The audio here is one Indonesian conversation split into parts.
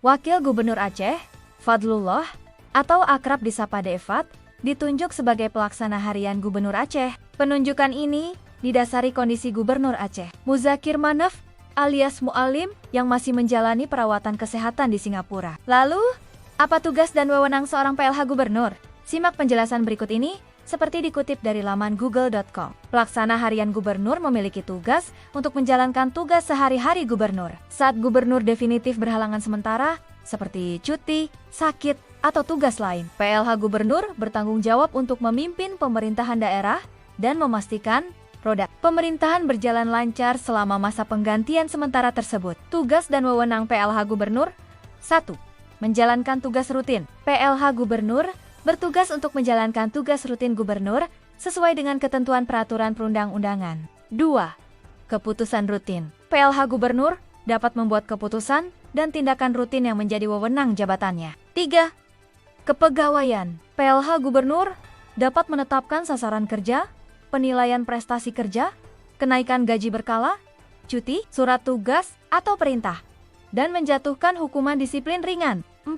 Wakil Gubernur Aceh, Fadlullah, atau akrab disapa Dekfat, ditunjuk sebagai pelaksana harian Gubernur Aceh. Penunjukan ini didasari kondisi Gubernur Aceh, Muzakir Manaf, alias Mu'alim, yang masih menjalani perawatan kesehatan di Singapura. Lalu, apa tugas dan wewenang seorang PLH Gubernur? Simak penjelasan berikut ini, seperti dikutip dari laman google.com. Pelaksana harian gubernur memiliki tugas untuk menjalankan tugas sehari-hari gubernur. Saat gubernur definitif berhalangan sementara, seperti cuti, sakit, atau tugas lain, PLH gubernur bertanggung jawab untuk memimpin pemerintahan daerah dan memastikan roda pemerintahan berjalan lancar selama masa penggantian sementara tersebut. Tugas dan wewenang PLH gubernur: 1. Menjalankan tugas rutin. PLH gubernur bertugas untuk menjalankan tugas rutin gubernur sesuai dengan ketentuan peraturan perundang-undangan. 2. Keputusan rutin. PLH gubernur dapat membuat keputusan dan tindakan rutin yang menjadi wewenang jabatannya. 3. Kepegawaian. PLH gubernur dapat menetapkan sasaran kerja, penilaian prestasi kerja, kenaikan gaji berkala, cuti, surat tugas, atau perintah, dan menjatuhkan hukuman disiplin ringan. 4.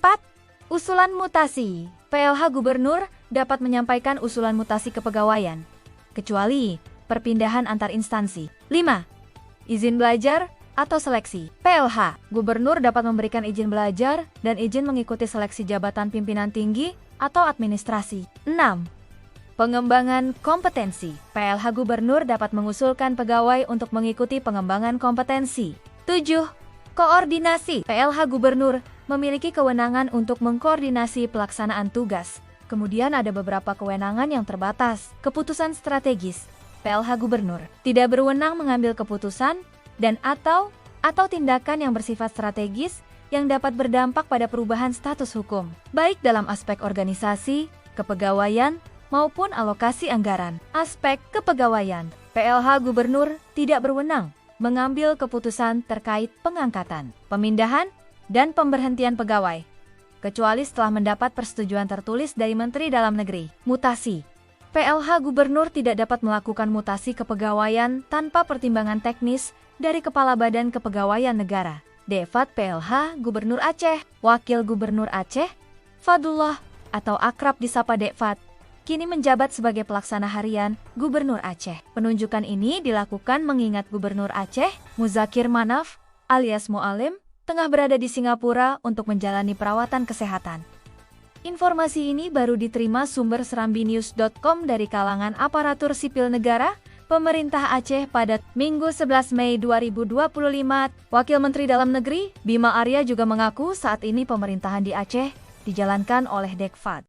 Usulan mutasi. PLH gubernur dapat menyampaikan usulan mutasi kepegawaian, kecuali perpindahan antar instansi. 5. Izin belajar atau seleksi. PLH gubernur dapat memberikan izin belajar dan izin mengikuti seleksi jabatan pimpinan tinggi atau administrasi. 6. Pengembangan kompetensi. PLH gubernur dapat mengusulkan pegawai untuk mengikuti pengembangan kompetensi. 7. Koordinasi. PLH gubernur memiliki kewenangan untuk mengkoordinasi pelaksanaan tugas. Kemudian ada beberapa kewenangan yang terbatas. Keputusan strategis. PLH gubernur tidak berwenang mengambil keputusan dan atau tindakan yang bersifat strategis yang dapat berdampak pada perubahan status hukum, baik dalam aspek organisasi, kepegawaian, maupun alokasi anggaran. Aspek kepegawaian. PLH gubernur tidak berwenang mengambil keputusan terkait pengangkatan, pemindahan, dan pemberhentian pegawai, kecuali setelah mendapat persetujuan tertulis dari Menteri Dalam Negeri. Mutasi. PLH gubernur tidak dapat melakukan mutasi kepegawaian tanpa pertimbangan teknis dari Kepala Badan Kepegawaian Negara. Dekfat PLH Gubernur Aceh, Wakil Gubernur Aceh, Fadlullah, atau akrab disapa Dekfat, kini menjabat sebagai pelaksana harian Gubernur Aceh. Penunjukan ini dilakukan mengingat Gubernur Aceh, Muzakir Manaf, alias Mu'alim, tengah berada di Singapura untuk menjalani perawatan kesehatan. Informasi ini baru diterima sumber serambinews.com dari kalangan aparatur sipil negara, pemerintah Aceh pada Minggu 11 Mei 2025. Wakil Menteri Dalam Negeri, Bima Arya juga mengaku saat ini pemerintahan di Aceh dijalankan oleh Dekfat.